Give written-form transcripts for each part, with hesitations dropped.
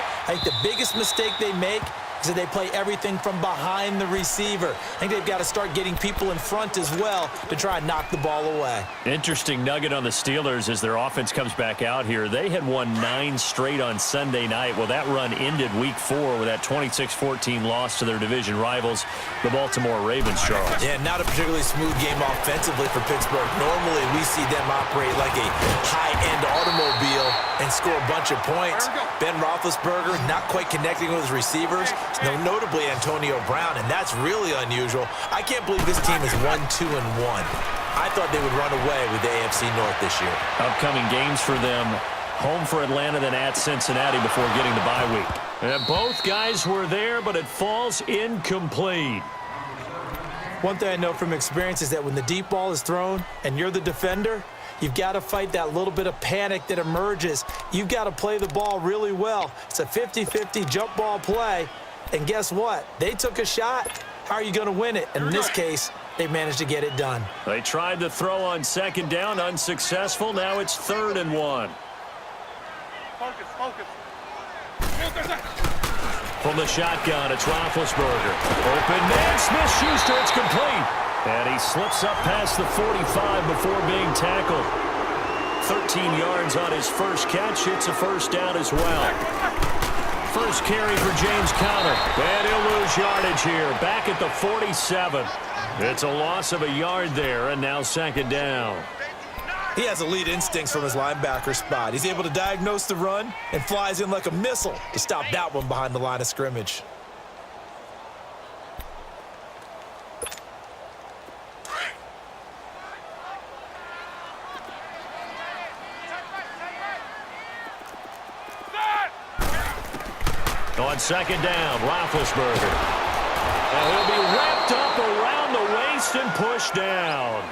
it. I think the biggest mistake they make is that they play everything from behind the receiver. I think they've got to start getting people in front as well to try and knock the ball away. Interesting nugget on the Steelers as their offense comes back out here. They had won 9 straight on Sunday night. Well, that run ended week 4 with that 26-14 loss to their division rivals, the Baltimore Ravens, Charles. Yeah, not a particularly smooth game offensively for Pittsburgh. Normally, we see them operate like a high-end automobile and score a bunch of points. Ben Roethlisberger not quite connecting with his receivers. Notably Antonio Brown, and that's really unusual. I can't believe this team is 1-2-1. I thought they would run away with the AFC North this year. Upcoming games for them: home for Atlanta, then at Cincinnati before getting the bye week. And both guys were there, but it falls incomplete. One thing I know from experience is that when the deep ball is thrown and you're the defender, you've got to fight that little bit of panic that emerges. You've got to play the ball really well. It's a 50-50 jump ball play. And guess what? They took a shot. How are you going to win it? And in this case, they managed to get it done. They tried to throw on second down, unsuccessful. Now it's 3rd and 1. Focus. From the shotgun, it's Roethlisberger. Open man, Smith-Schuster, it's complete. And he slips up past the 45 before being tackled. 13 yards on his first catch. It's a first down as well. First carry for James Conner. And he'll lose yardage here. Back at the 47. It's a loss of a yard there, and now 2nd down. He has elite instincts from his linebacker spot. He's able to diagnose the run and flies in like a missile to stop that one behind the line of scrimmage. On 2nd down, Roethlisberger. And he'll be wrapped up around the waist and pushed down.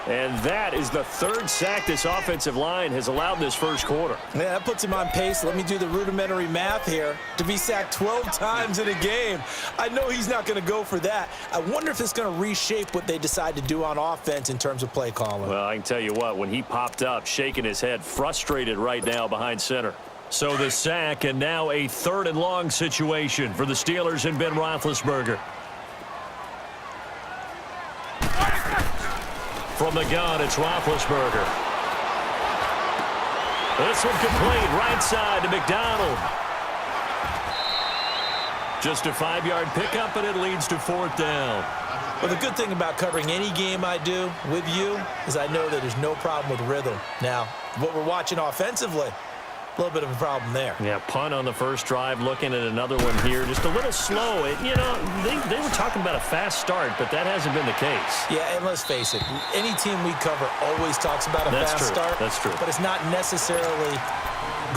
And that is the 3rd sack this offensive line has allowed this first quarter. Yeah, that puts him on pace. Let me do the rudimentary math here. To be sacked 12 times in a game, I know he's not going to go for that. I wonder if it's going to reshape what they decide to do on offense in terms of play calling. Well, I can tell you what, when he popped up, shaking his head, frustrated right now behind center. So the sack, and now a 3rd and long situation for the Steelers and Ben Roethlisberger. From the gun, it's Roethlisberger. This one complete, right side to McDonald. Just a 5-yard pickup, and it leads to 4th down. Well, the good thing about covering any game I do with you is I know that there's no problem with rhythm. Now, what we're watching offensively, a little bit of a problem there. Yeah, punt on the first drive, looking at another one here. Just a little slow. They were talking about a fast start, but that hasn't been the case. Yeah, and let's face it, any team we cover always talks about a fast start. That's true. But it's not necessarily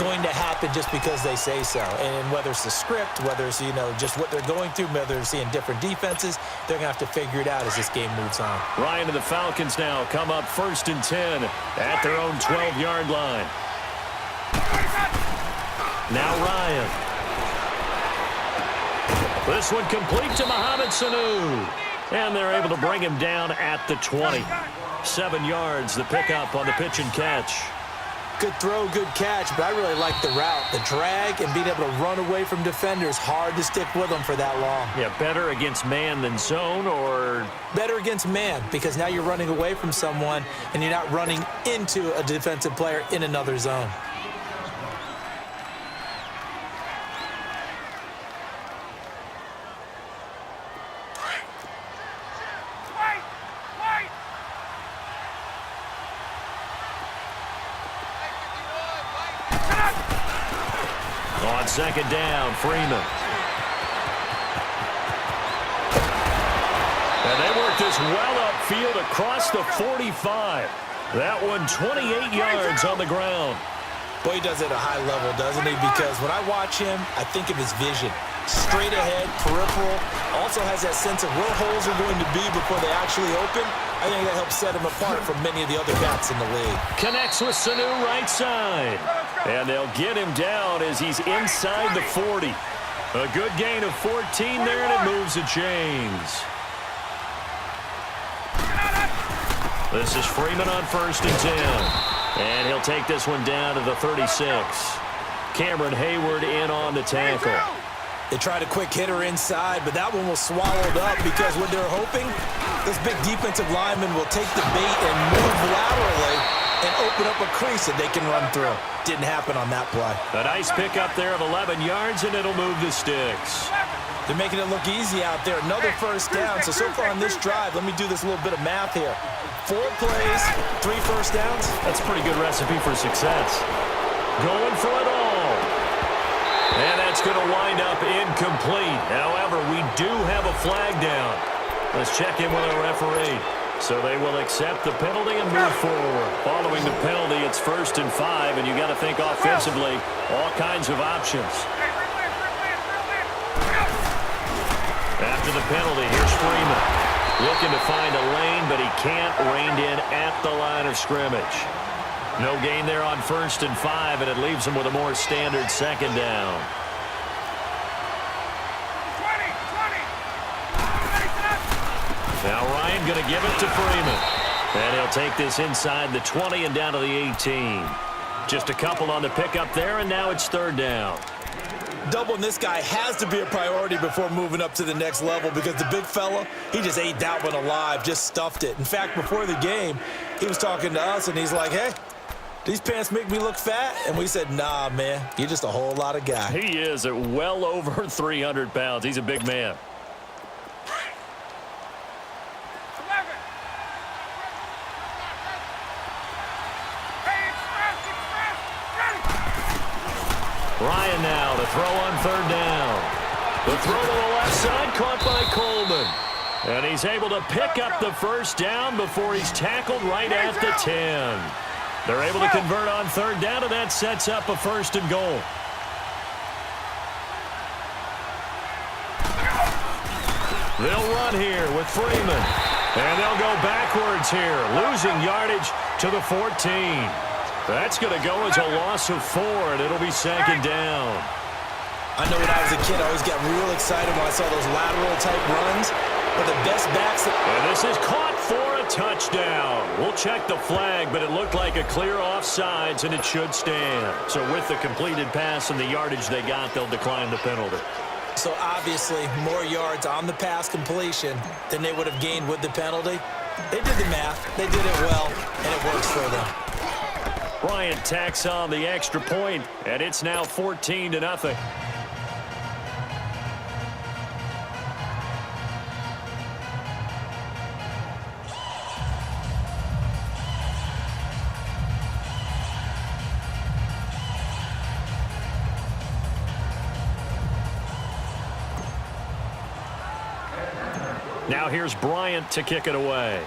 going to happen just because they say so. And whether it's the script, whether it's, just what they're going through, whether they're seeing different defenses, they're going to have to figure it out as this game moves on. Ryan and the Falcons now come up 1st and 10 at their own 12-yard line. Now Ryan. This one complete to Mohamed Sanu. And they're able to bring him down at the 20. 7 yards, the pickup on the pitch and catch. Good throw, good catch, but I really like the route. The drag and being able to run away from defenders, hard to stick with them for that long. Yeah, better against man than zone, or? Better against man, because now you're running away from someone and you're not running into a defensive player in another zone. On 2nd down, Freeman. And they work this well upfield across the 45. That one 28 yards on the ground. Boy, he does it at a high level, doesn't he? Because when I watch him, I think of his vision. Straight ahead, peripheral. Also has that sense of where holes are going to be before they actually open. I think that helps set him apart from many of the other backs in the league. Connects with Sanu right side. And they'll get him down as he's inside the 40. A good gain of 14 there, and it moves the chains. This is Freeman on 1st and 10. And he'll take this one down to the 36. Cameron Hayward in on the tackle. They tried a quick hitter inside, but that one was swallowed up because what they're hoping, this big defensive lineman will take the bait and move laterally and open up a crease that they can run through. Didn't happen on that play. A nice pickup there of 11 yards, and it'll move the sticks. They're making it look easy out there. Another first down. So far on this drive, let me do this little bit of math here. 4 plays, 3 first downs. That's a pretty good recipe for success. Going for it all. And that's going to wind up incomplete. However, we do have a flag down. Let's check in with our referee. So they will accept the penalty and move forward. Following the penalty, it's 1st and 5, and you got to think offensively, all kinds of options. After the penalty, here's Freeman. Looking to find a lane, but he can't. Reined in at the line of scrimmage. No gain there on 1st and 5, and it leaves him with a more standard 2nd down. Now Ryan going to give it to Freeman. And he'll take this inside the 20 and down to the 18. Just a couple on the pickup there, and now it's 3rd down. Doubling this guy has to be a priority before moving up to the next level because the big fella, he just ate that one alive, just stuffed it. In fact, before the game, he was talking to us, and he's like, hey, these pants make me look fat? And we said, nah, man, you're just a whole lot of guy. He is at well over 300 pounds. He's a big man. Ryan now to throw on 3rd down. The throw to the left side caught by Coleman. And he's able to pick up the 1st down before he's tackled right at the 10. They're able to convert on 3rd down, and that sets up a 1st and goal. They'll run here with Freeman. And they'll go backwards here, losing yardage to the 14. That's going to go as a loss of 4, and it'll be 2nd down. I know when I was a kid, I always got real excited when I saw those lateral-type runs. But the best backs... And this is caught for a touchdown. We'll check the flag, but it looked like a clear offsides, and it should stand. So with the completed pass and the yardage they got, they'll decline the penalty. So obviously, more yards on the pass completion than they would have gained with the penalty. They did the math. They did it well, and it works for them. Bryant tacks on the extra point, and it's now 14-0. Now here's Bryant to kick it away.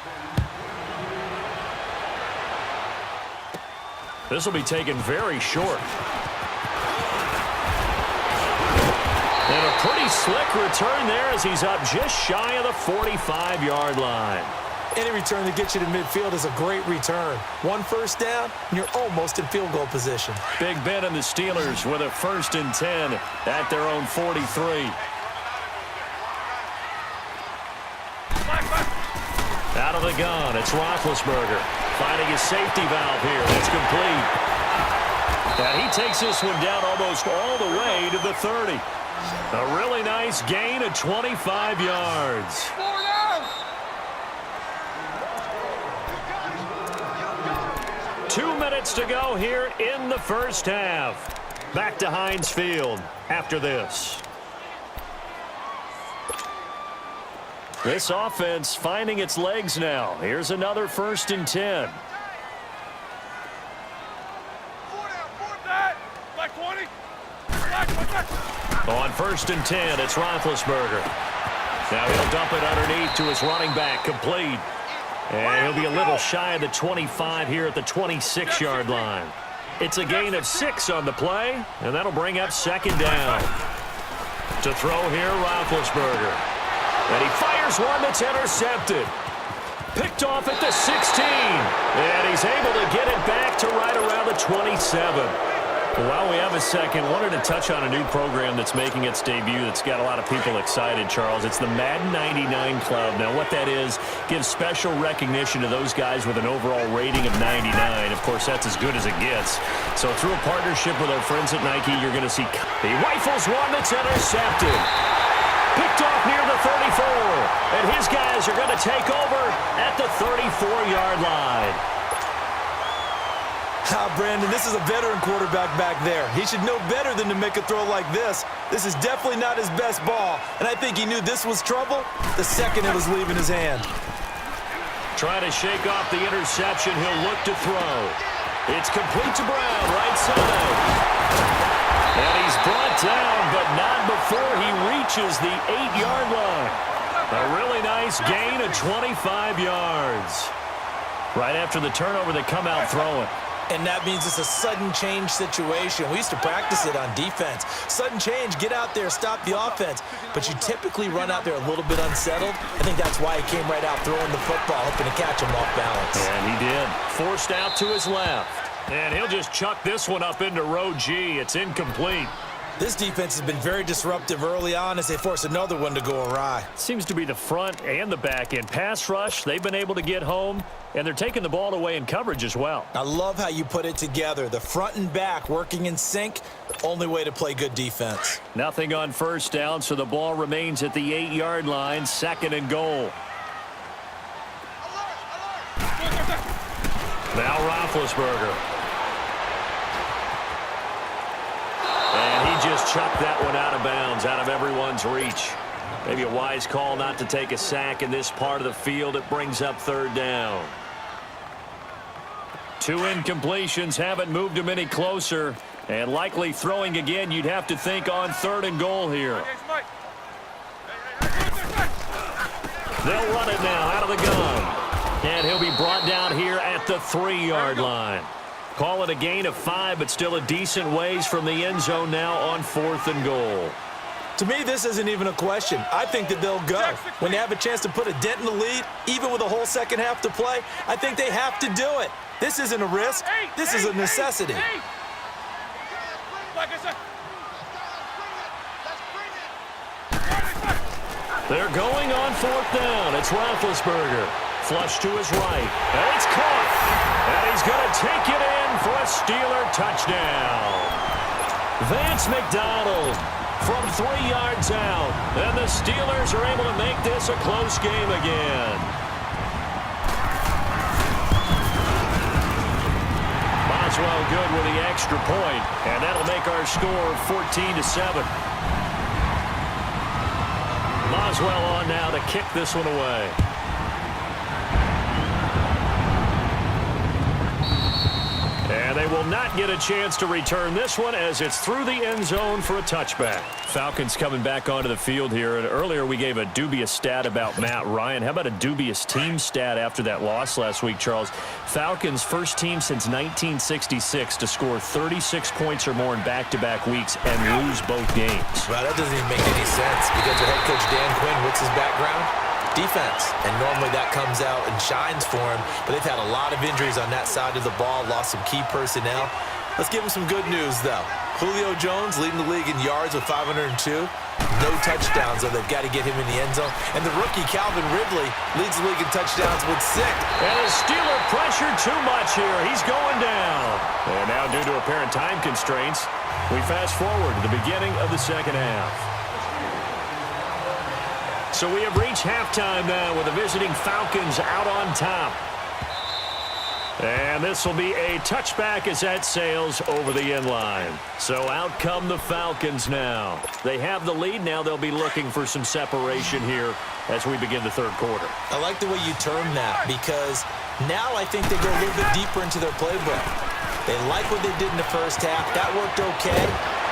This will be taken very short. And a pretty slick return there as he's up just shy of the 45-yard line. Any return that gets you to midfield is a great return. 1 first down, and you're almost in field goal position. Big Ben and the Steelers with a 1st and 10 at their own 43. Out of the gun, it's Roethlisberger. Finding his safety valve here. That's complete. And he takes this one down almost all the way to the 30. A really nice gain of 25 yards. 2 minutes to go here in the 1st half. Back to Heinz Field after this. This offense finding its legs now. Here's another 1st and 10. On 1st and 10, it's Roethlisberger. Now he'll dump it underneath to his running back, complete. And he'll be a little shy of the 25 here at the 26-yard line. It's a gain of 6 on the play, and that'll bring up 2nd down. To throw here, Roethlisberger. And he fires one that's intercepted. Picked off at the 16. And he's able to get it back to right around the 27. While we have a second, wanted to touch on a new program that's making its debut that's got a lot of people excited, Charles. It's the Madden 99 Club. Now, what that is, gives special recognition to those guys with an overall rating of 99. Of course, that's as good as it gets. So through a partnership with our friends at Nike, you're going to see he rifles one that's intercepted. Picked off near the 34. And his guys are going to take over at the 34-yard line. Brandon, this is a veteran quarterback back there. He should know better than to make a throw like this. This is definitely not his best ball, and I think he knew this was trouble the second it was leaving his hand. Trying to shake off the interception. He'll look to throw. It's complete to Brown, right side. And he's brought down, but not before he reaches the 8-yard line. A really nice gain of 25 yards. Right after the turnover, they come out throwing. And that means it's a sudden change situation. We used to practice it on defense. Sudden change, get out there, stop the offense. But you typically run out there a little bit unsettled. I think that's why he came right out throwing the football, hoping to catch him off balance. And he did. Forced out to his left. And he'll just chuck this one up into row G. It's incomplete. This defense has been very disruptive early on as they force another one to go awry. Seems to be the front and the back end. Pass rush, they've been able to get home, and they're taking the ball away in coverage as well. I love how you put it together. The front and back working in sync, only way to play good defense. Nothing on first down, so the ball remains at the 8-yard line, 2nd and goal. Now Roethlisberger. And he just chucked that one out of bounds, out of everyone's reach. Maybe a wise call not to take a sack in this part of the field. It brings up 3rd down. 2 incompletions haven't moved him any closer. And likely throwing again, you'd have to think on 3rd and goal here. They'll run it now out of the gun. And he'll be brought down here at the 3-yard line. Call it a gain of 5, but still a decent ways from the end zone now on 4th and goal. To me, this isn't even a question. I think that they'll go. When they have a chance to put a dent in the lead, even with a whole second half to play, I think they have to do it. This isn't a risk. This is a necessity. They're going on 4th down. It's Roethlisberger. Flush to his right. And it's caught. And he's going to take it in for a Steeler touchdown. Vance McDonald from 3 yards out. And the Steelers are able to make this a close game again. Boswell good with the extra point. And that'll make our score 14-7. Boswell on now to kick this one away. And they will not get a chance to return this one as it's through the end zone for a touchback. Falcons coming back onto the field here. And earlier we gave a dubious stat about Matt Ryan. How about a dubious team stat after that loss last week, Charles? Falcons first team since 1966 to score 36 points or more in back-to-back weeks and lose both games. Well, that doesn't even make any sense because their head coach Dan Quinn, what's his background? Defense, and normally that comes out and shines for him, but they've had a lot of injuries on that side of the ball, lost some key personnel. Let's give them some good news, though. Julio Jones leading the league in yards with 502. No touchdowns, though. They've got to get him in the end zone. And the rookie, Calvin Ridley, leads the league in touchdowns with 6. And the Steeler pressure too much here. He's going down. And now, due to apparent time constraints, we fast forward to the beginning of the second half. So we have reached halftime now with the visiting Falcons out on top. And this will be a touchback as that sails over the end line. So out come the Falcons now. They have the lead. Now they'll be looking for some separation here as we begin the 3rd quarter. I like the way you term that because now I think they go a little bit deeper into their playbook. They like what they did in the first half. That worked okay.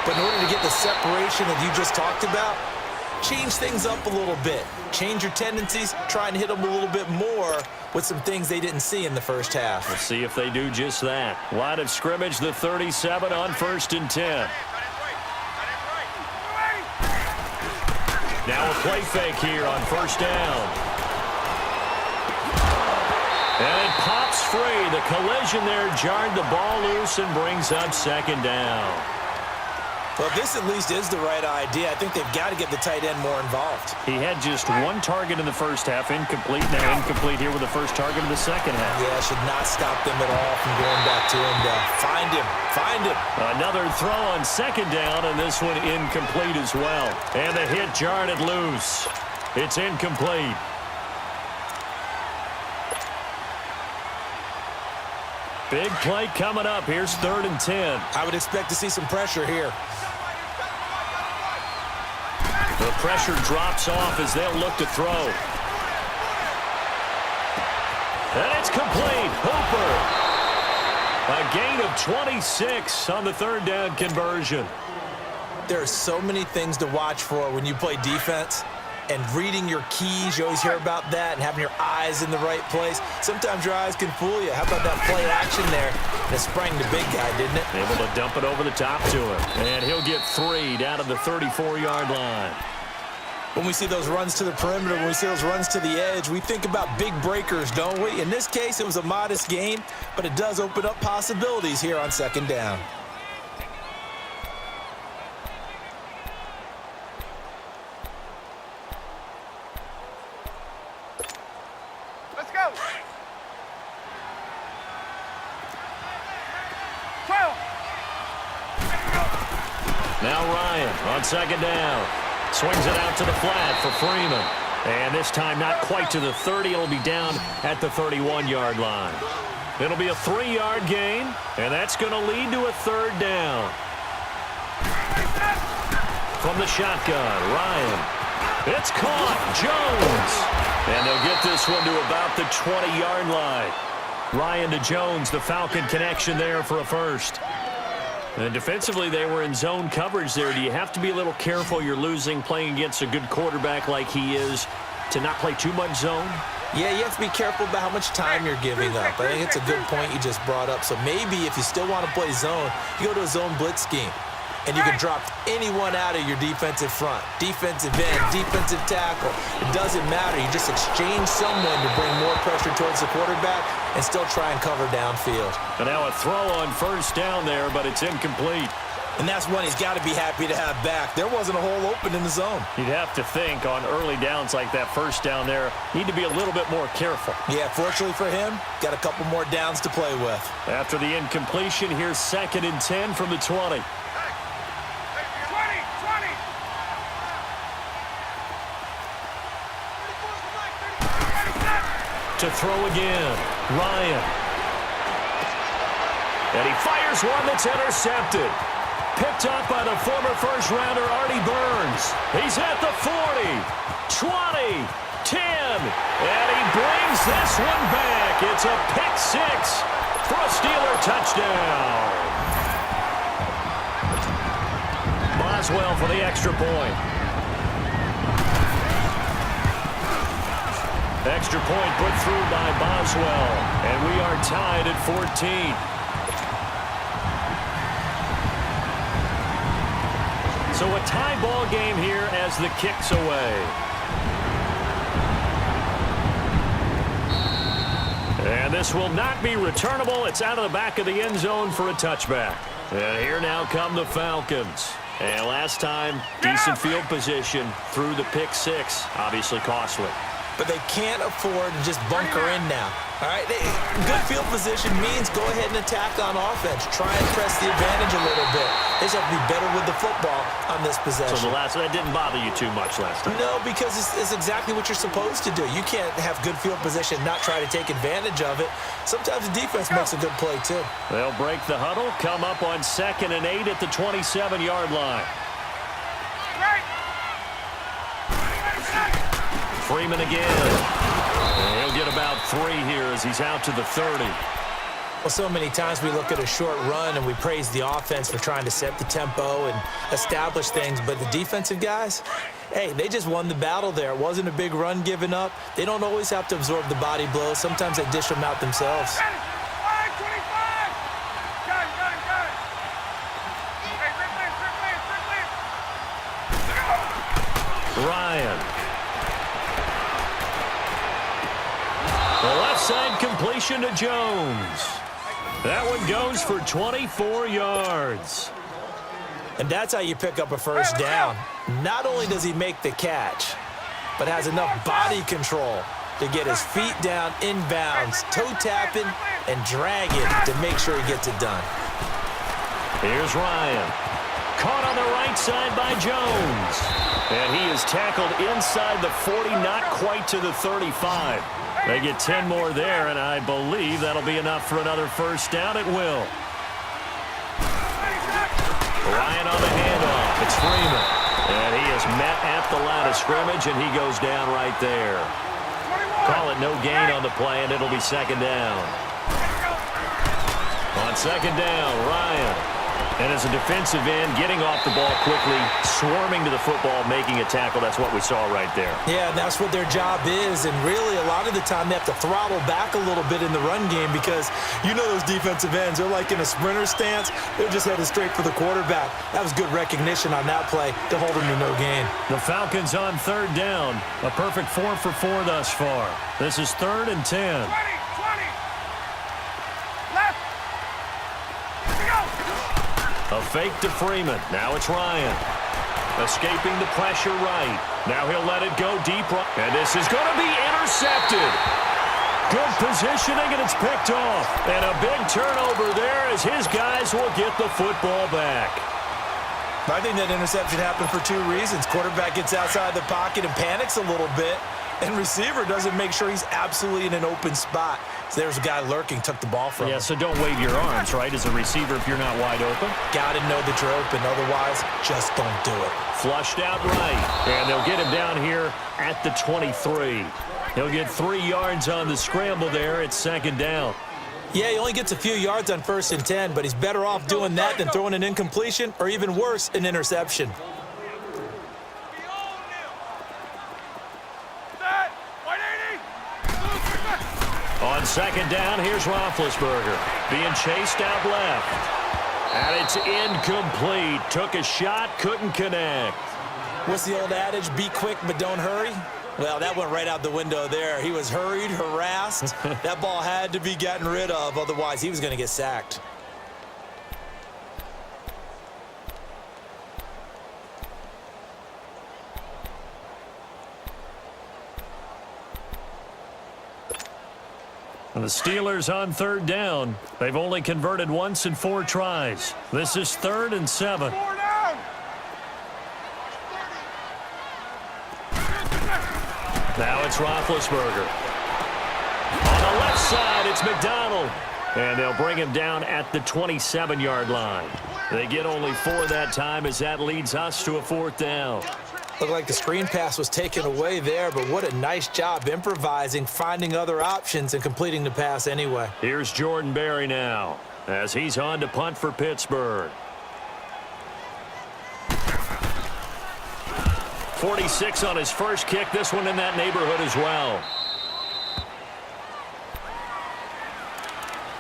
But in order to get the separation that you just talked about, change things up a little bit. Change your tendencies. Try and hit them a little bit more with some things they didn't see in the first half. Let's see if they do just that. Line of scrimmage, the 37 on 1st and 10. Now a play fake here on 1st down. And it pops free. The collision there jarred the ball loose and brings up second down. Well, this at least is the right idea. I think they've got to get the tight end more involved. He had just one target in the first half, incomplete. Now incomplete here with the first target of the second half. Yeah, should not stop them at all from going back to him. Find him. Find him. Another throw on second down, and this one incomplete as well. And the hit jarred it loose. It's incomplete. Big play coming up. Here's 3rd and 10. I would expect to see some pressure here. The pressure drops off as they'll look to throw. And it's complete. Hooper. A gain of 26 on the 3rd down conversion. There are so many things to watch for when you play defense. And reading your keys, you always hear about that, and having your eyes in the right place. Sometimes your eyes can fool you. How about that play action there? And it sprang the big guy, didn't it? Able to dump it over the top to him. And he'll get 3 down to the 34-yard line. When we see those runs to the perimeter, when we see those runs to the edge, we think about big breakers, don't we? In this case, it was a modest gain, but it does open up possibilities here on 2nd down. Let's go. 12. Now Ryan on 2nd down. Swings it out to the flat for Freeman. And this time not quite to the 30. It'll be down at the 31-yard line. It'll be a 3-yard gain, and that's going to lead to a 3rd down. From the shotgun, Ryan. It's caught. Jones. And they'll get this one to about the 20-yard line. Ryan to Jones, the Falcon connection there for a first. And defensively, they were in zone coverage there. Do you have to be a little careful? You're losing playing against a good quarterback like he is to not play too much zone? Yeah, you have to be careful about how much time you're giving up. I think it's a good point you just brought up. So maybe if you still want to play zone, you go to a zone blitz scheme. And you can drop anyone out of your defensive front. Defensive end, defensive tackle. It doesn't matter. You just exchange someone to bring more pressure towards the quarterback and still try and cover downfield. And now a throw on 1st down there, but it's incomplete. And that's one he's got to be happy to have back. There wasn't a hole open in the zone. You'd have to think on early downs like that 1st down there, need to be a little bit more careful. Yeah, fortunately for him, got a couple more downs to play with. After the incompletion, here's 2nd and 10 from the 20. To throw again, Ryan. And he fires one that's intercepted. Picked up by the former first-rounder Artie Burns. He's at the 40, 20, 10, and he brings this one back. It's a pick 6 for a Steeler touchdown. Boswell for the extra point. Extra point put through by Boswell, and we are tied at 14. So a tie ball game here as the kick's away. And this will not be returnable. It's out of the back of the end zone for a touchback. And here now come the Falcons. And last time, decent field position through the pick 6, obviously costly. But they can't afford to just bunker in now. All right, good field position means go ahead and attack on offense. Try and press the advantage a little bit. They just have to be better with the football on this possession. So that didn't bother you too much last time? No, because it's exactly what you're supposed to do. You can't have good field position and not try to take advantage of it. Sometimes the defense makes a good play, too. They'll break the huddle, come up on 2nd and 8 at the 27-yard line. Freeman again. And he'll get about 3 here as he's out to the 30. Well, so many times we look at a short run and we praise the offense for trying to set the tempo and establish things, but the defensive guys, hey, they just won the battle there. It wasn't a big run given up. They don't always have to absorb the body blows. Sometimes they dish them out themselves. Ryan. The left outside completion to Jones. That one goes for 24 yards. And that's how you pick up a first down. Not only does he make the catch, but has enough body control to get his feet down inbounds, toe tapping and dragging to make sure he gets it done. Here's Ryan. Caught on the right side by Jones. And he is tackled inside the 40, not quite to the 35. They get 10 more there, and I believe that'll be enough for another first down. It will. Ryan on the handoff. It's Freeman. And he is met at the line of scrimmage, and he goes down right there. Call it no gain on the play, and it'll be second down. On second down, Ryan. And as a defensive end, getting off the ball quickly, swarming to the football, making a tackle. That's what we saw right there. Yeah, that's what their job is. And really, a lot of the time, they have to throttle back a little bit in the run game because you know those defensive ends, they're like in a sprinter stance. They're just headed straight for the quarterback. That was good recognition on that play to hold them to no gain. The Falcons on third down. A perfect 4 for 4 thus far. This is 3rd and 10. 20. Left. Here we go. A fake to Freeman. Now it's Ryan. Escaping the pressure right. Now he'll let it go deep right. And this is going to be intercepted. Good positioning, and it's picked off. And a big turnover there as his guys will get the football back. I think that interception happened for 2 reasons. Quarterback gets outside the pocket and panics a little bit, and receiver doesn't make sure he's absolutely in an open spot. So there's a guy lurking, took the ball from him. Yeah, so don't wave your arms, right, as a receiver if you're not wide open. Got to know that you're open. Otherwise, just don't do it. Flushed out right, and they'll get him down here at the 23. He'll get 3 yards on the scramble there. It's second down. Yeah, he only gets a few yards on 1st and 10, but he's better off doing that than throwing an incompletion or even worse, an interception. On second down, here's Roethlisberger being chased out left. And it's incomplete. Took a shot, couldn't connect. What's the old adage? Be quick, but don't hurry. Well, that went right out the window there. He was hurried, harassed. That ball had to be gotten rid of. Otherwise, he was going to get sacked. The Steelers on third down. They've only converted once in 4 tries. This is 3rd and 7. Now it's Roethlisberger. On the left side, it's McDonald. And they'll bring him down at the 27-yard line. They get only 4 that time as that leads us to a 4th down. Looked like the screen pass was taken away there, but what a nice job improvising, finding other options, and completing the pass anyway. Here's Jordan Berry now as he's on to punt for Pittsburgh. 46 on his first kick. This one in that neighborhood as well.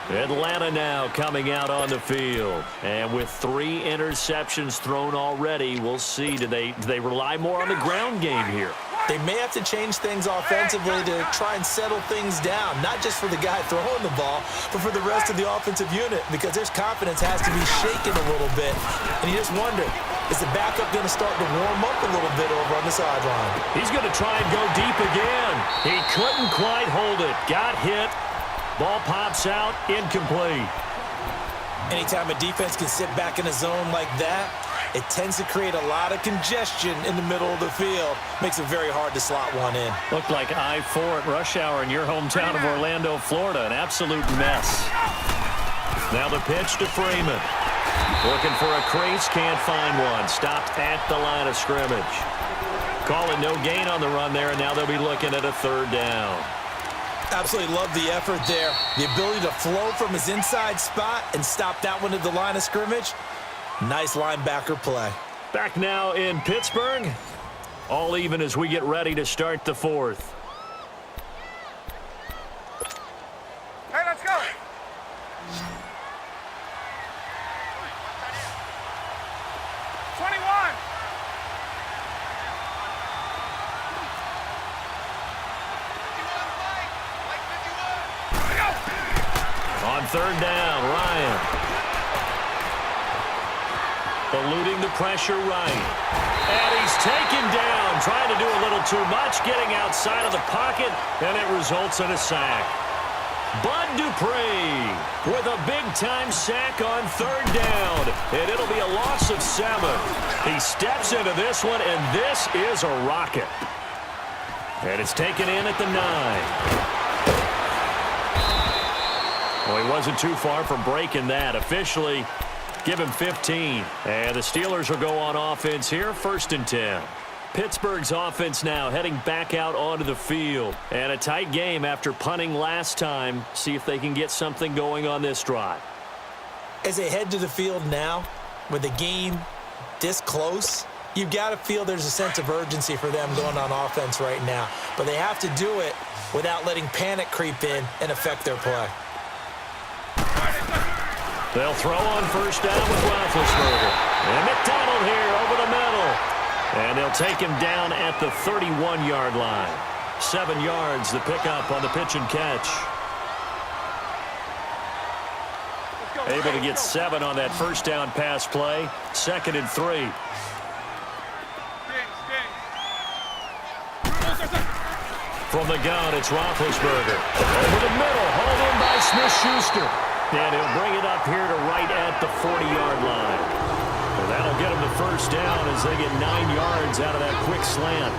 Atlanta now coming out on the field. And with 3 interceptions thrown already, we'll see. Do they rely more on the ground game here? They may have to change things offensively to try and settle things down, not just for the guy throwing the ball, but for the rest of the offensive unit, because their confidence has to be shaken a little bit. And you just wonder, is the backup going to start to warm up a little bit over on the sideline? He's going to try and go deep again. He couldn't quite hold it. Got hit. Ball pops out, incomplete. Anytime a defense can sit back in a zone like that, it tends to create a lot of congestion in the middle of the field. Makes it very hard to slot one in. Looked like I-4 at rush hour in your hometown of Orlando, Florida. An absolute mess. Now the pitch to Freeman. Looking for a crease, can't find one. Stopped at the line of scrimmage. Calling no gain on the run there, and now they'll be looking at a 3rd down. Absolutely love the effort there. The ability to flow from his inside spot and stop that one at the line of scrimmage. Nice linebacker play. Back now in Pittsburgh. All even as we get ready to start the 4th. Hey, let's go. 21. On third down, Ryan. Eluding the pressure right. And he's taken down, trying to do a little too much, getting outside of the pocket, and it results in a sack. Bud Dupree with a big-time sack on third down, and it'll be a loss of 7. He steps into this one, and this is a rocket. And it's taken in at the 9. Well, he wasn't too far from breaking that. Officially, give him 15. And the Steelers will go on offense here, 1st and 10. Pittsburgh's offense now heading back out onto the field. And a tight game after punting last time. See if they can get something going on this drive. As they head to the field now, with the game this close, you've got to feel there's a sense of urgency for them going on offense right now. But they have to do it without letting panic creep in and affect their play. They'll throw on first down with Roethlisberger. And McDonald here over the middle. And they'll take him down at the 31-yard line. 7 yards the pickup on the pitch and catch. Able to get 7 on that first down pass play. 2nd and 3. From the gun, it's Roethlisberger. Over the middle, hauled in by Smith-Schuster. And he'll bring it up here to right at the 40-yard line. And that'll get him the first down as they get 9 yards out of that quick slant.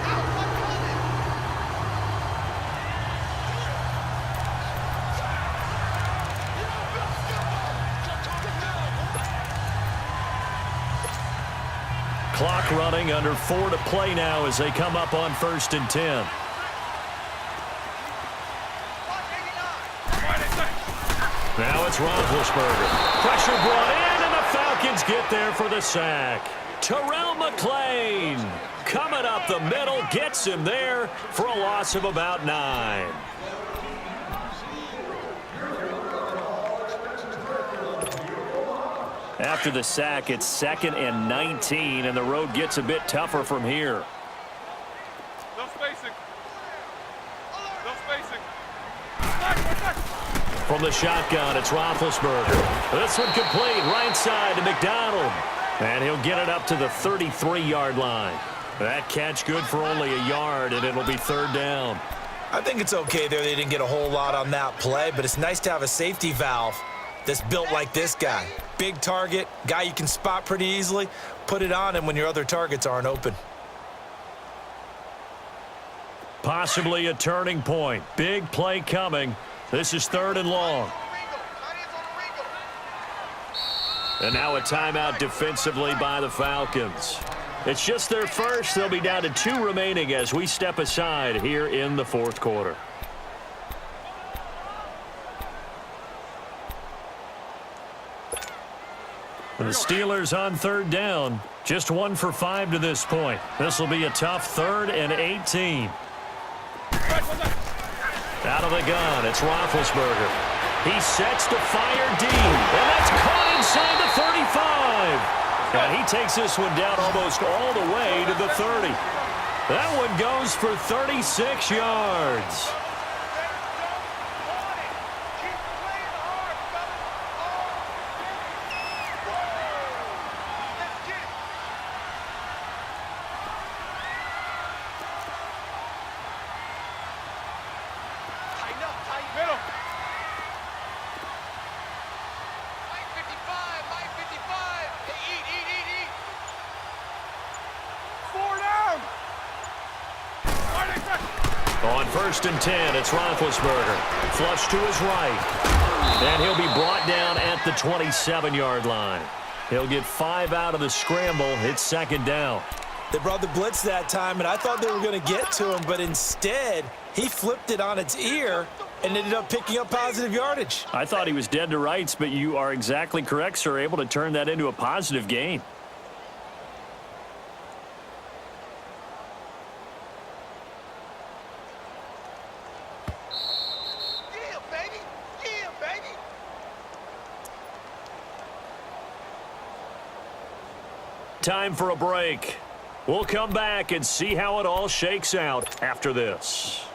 Clock running, under 4 to play now as they come up on 1st and 10. Now it's Roethlisberger. Pressure brought in, and the Falcons get there for the sack. Terrell McClain coming up the middle, gets him there for a loss of about 9. After the sack, it's 2nd and 19, and the road gets a bit tougher from here. No spacing. No spacing. From the shotgun, it's Roethlisberger. This one complete, right side to McDonald. And he'll get it up to the 33-yard line. That catch good for only a yard, and it'll be 3rd down. I think it's okay there. They didn't get a whole lot on that play, but it's nice to have a safety valve that's built like this guy. Big target, guy you can spot pretty easily. Put it on him when your other targets aren't open. Possibly a turning point. Big play coming. This is 3rd and long. And now a timeout defensively by the Falcons. It's just their first. They'll be down to 2 remaining as we step aside here in the 4th quarter. The Steelers on 3rd down. Just 1 for 5 to this point. This will be a tough 3rd and 18. Out of the gun, it's Roethlisberger. He sets to fire deep, and that's caught inside the 35. And he takes this one down almost all the way to the 30. That one goes for 36 yards. On 1st and 10, it's Roethlisberger. Flush to his right. And he'll be brought down at the 27-yard line. He'll get 5 out of the scramble. It's 2nd down. They brought the blitz that time, and I thought they were going to get to him, but instead, he flipped it on its ear and ended up picking up positive yardage. I thought he was dead to rights, but you are exactly correct, sir. Able to turn that into a positive gain. Time for a break. We'll come back and see how it all shakes out after this.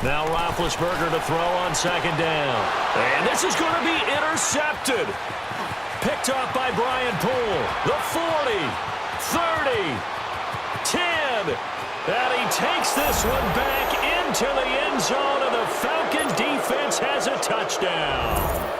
Now Roethlisberger to throw on second down. And this is going to be intercepted. Picked off by Brian Poole. The 40, 30, 10. And he takes this one back into the end zone, and the Falcon defense has a touchdown.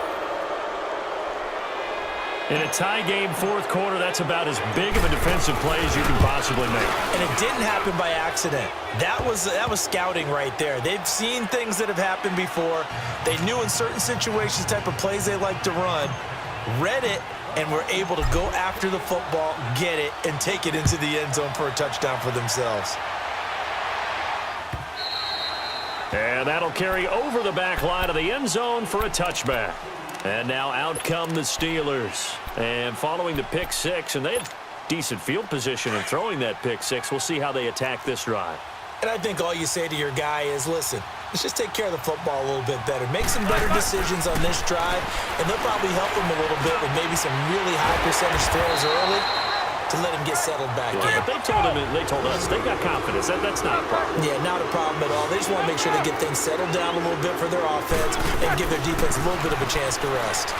In a tie game fourth quarter, that's about as big of a defensive play as you can possibly make. And it didn't happen by accident. That was scouting right there. They've seen things that have happened before. They knew in certain situations type of plays they like to run, read it, and were able to go after the football, get it, and take it into the end zone for a touchdown for themselves. And that'll carry over the back line of the end zone for a touchback. And now out come the Steelers. And following the pick six, and they have decent field position in throwing that pick six. We'll see how they attack this drive. And I think all you say to your guy is, listen, let's just take care of the football a little bit better. Make some better decisions on this drive, and they'll probably help him a little bit with maybe some really high percentage throws early to let him get settled back in. But they told us they got confidence. That's not a problem. Yeah, not a problem at all. They just want to make sure they get things settled down a little bit for their offense and give their defense a little bit of a chance to rest.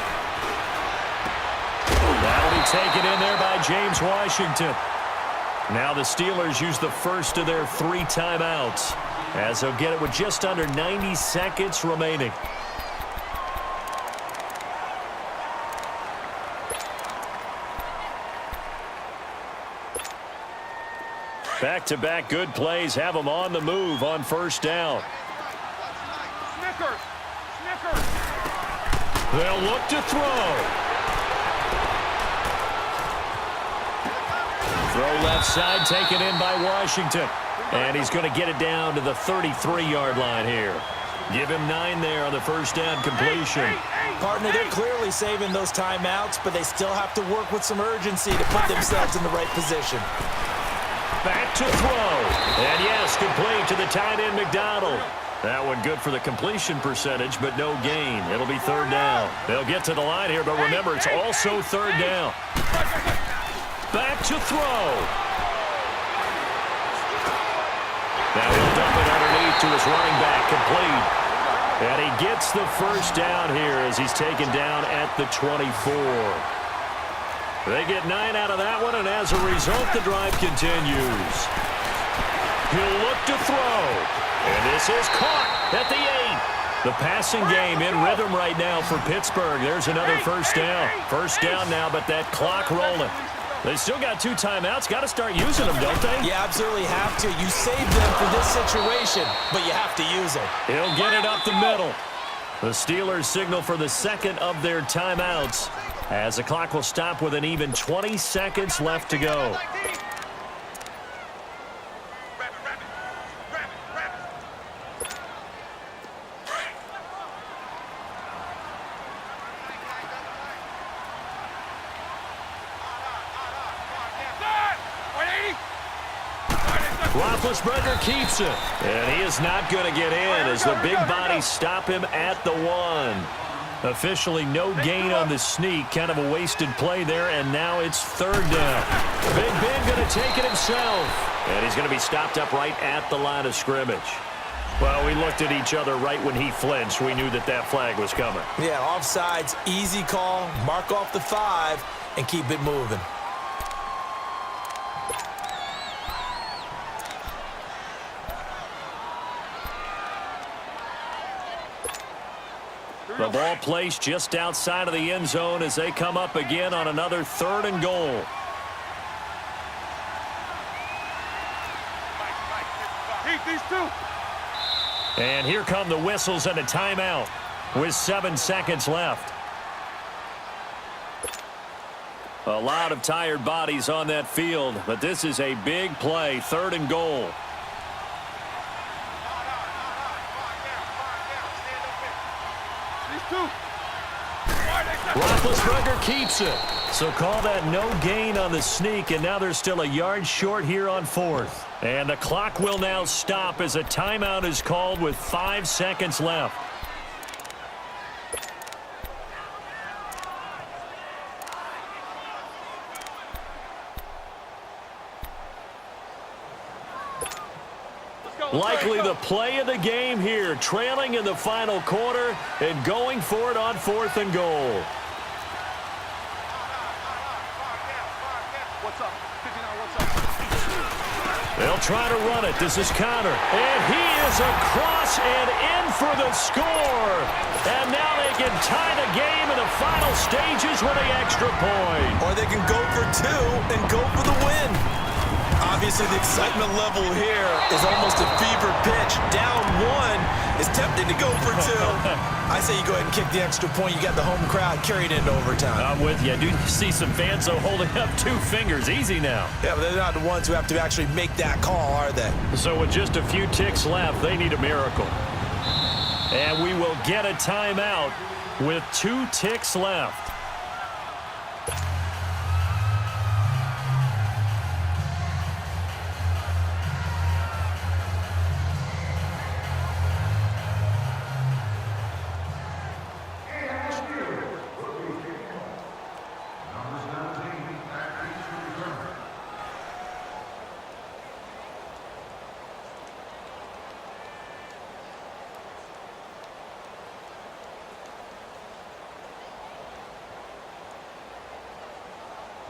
That'll be taken in there by James Washington. Now the Steelers use the first of their 3 timeouts, as they'll get it with just under 90 seconds remaining. Back-to-back good plays have them on the move on first down. Snickers! Snickers! They'll look to throw. Throw left side, taken in by Washington. And he's going to get it down to the 33-yard line here. Give him 9 there on the first down completion. Partner, they're clearly saving those timeouts, but they still have to work with some urgency to put themselves in the right position. Back to throw. And yes, complete to the tight end, McDonald. That one good for the completion percentage, but no gain. It'll be third down. They'll get to the line here, but remember, it's also third down. Back to throw. Now he'll dump it underneath to his running back, complete. And he gets the first down here as he's taken down at the 24. They get 9 out of that one, and as a result, the drive continues. He'll look to throw. And this is caught at the 8. The passing game in rhythm right now for Pittsburgh. There's another first down. First down now, but that clock rolling. They still got 2 timeouts. Got to start using them, don't they? You absolutely have to. You saved them for this situation, but you have to use them. He'll get it up the middle. The Steelers signal for the second of their timeouts, as the clock will stop with an even 20 seconds left to go. Roethlisberger keeps it. And he is not going to get in as the big bodies stop him at the 1. Officially no gain on the sneak. Kind of a wasted play there, and now it's third down. Big Ben going to take it himself. And he's going to be stopped up right at the line of scrimmage. Well, we looked at each other right when he flinched. We knew that that flag was coming. Yeah, offsides, easy call. Mark off the 5 and keep it moving. The ball placed just outside of the end zone as they come up again on another 3rd and goal. These 2. And here come the whistles and a timeout with 7 seconds left. A lot of tired bodies on that field, but this is a big play, 3rd and goal. Roethlisberger keeps it. So call that no gain on the sneak, and now they're still a yard short here on 4th. And the clock will now stop as a timeout is called with 5 seconds left. Let's go. Likely the play of the game here, trailing in the final quarter and going for it on 4th and goal. What's up? 59, what's up? They'll try to run it. This is Connor. And he is across and in for the score. And now they can tie the game in the final stages with an extra point. Or they can go for 2 and go for the win. Obviously, the excitement level here is almost a fever pitch. Down 1 is tempting to go for 2. I say you go ahead and kick the extra point. You got the home crowd carried into overtime. I'm with you. I do see some fans, though, holding up 2 fingers. Easy now. Yeah, but they're not the ones who have to actually make that call, are they? So with just a few ticks left, they need a miracle. And we will get a timeout with 2 ticks left.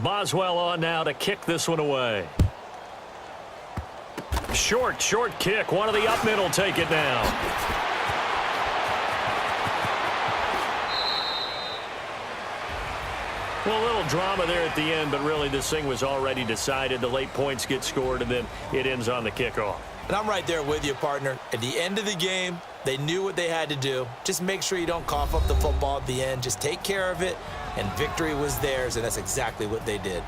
Boswell on now to kick this one away. Short kick. One of the up middle take it now. Well, a little drama there at the end, but really this thing was already decided. The late points get scored, and then it ends on the kickoff. And I'm right there with you, partner. At the end of the game, they knew what they had to do. Just make sure you don't cough up the football at the end. Just take care of it, and victory was theirs, and that's exactly what they did.